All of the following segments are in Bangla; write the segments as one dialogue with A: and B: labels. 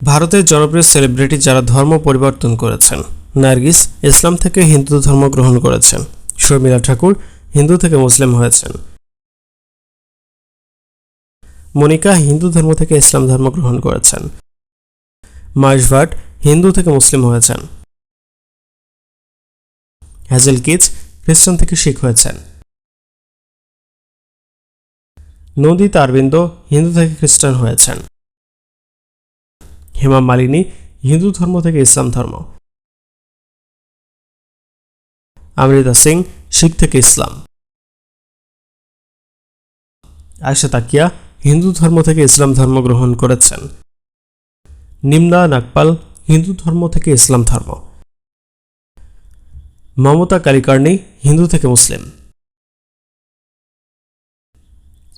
A: ভারতের জনপ্রিয় সেলিব্রিটি যারা ধর্ম পরিবর্তন করেছেন। নার্গিস ইসলাম থেকে হিন্দু ধর্ম গ্রহণ করেছেন। শর্মিলা ঠাকুর হিন্দু থেকে মুসলিম হয়েছেন। মনিকা হিন্দু ধর্ম থেকে ইসলাম ধর্ম গ্রহণ করেছেন। মাহেশ ভাট হিন্দু থেকে মুসলিম হয়েছেন। হ্যাজেল কিচ খ্রিস্টান থেকে শিখ হয়েছেন। নন্দিতা অরবিন্দ হিন্দু থেকে খ্রিস্টান হয়েছেন। হেমা মালিনী হিন্দু ধর্ম থেকে ইসলাম ধর্ম। অমৃতা সিং শিখ থেকে ইসলাম। আয়েশা তাকিয়া হিন্দু ধর্ম থেকে ইসলাম ধর্ম গ্রহণ করেছেন। নিম্না নাগপাল হিন্দু ধর্ম থেকে ইসলাম ধর্ম। মমতা কালিকার্নি হিন্দু থেকে মুসলিম।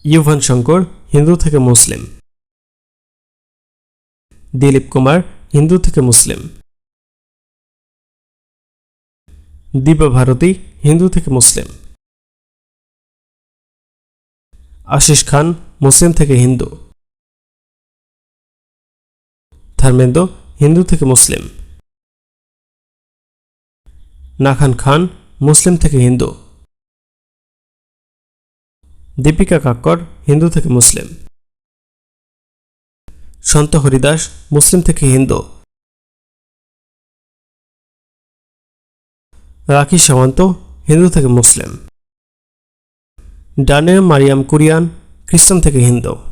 A: ইউভান শঙ্কর হিন্দু থেকে মুসলিম। দিলীপ কুমার হিন্দু থেকে মুসলিম। দীপা ভারতী হিন্দু থেকে মুসলিম। আশিস খান মুসলিম থেকে হিন্দু। ধর্মেন্দ্র হিন্দু থেকে মুসলিম। নাখান খান মুসলিম থেকে হিন্দু। দীপিকা কাক্কর হিন্দু থেকে মুসলিম। সন্ত হরিদাস মুসলিম থেকে হিন্দু। রাখি সামন্ত হিন্দু থেকে মুসলিম। ডানিয়া মারিয়াম কুরিয়ান খ্রিস্টান থেকে হিন্দু।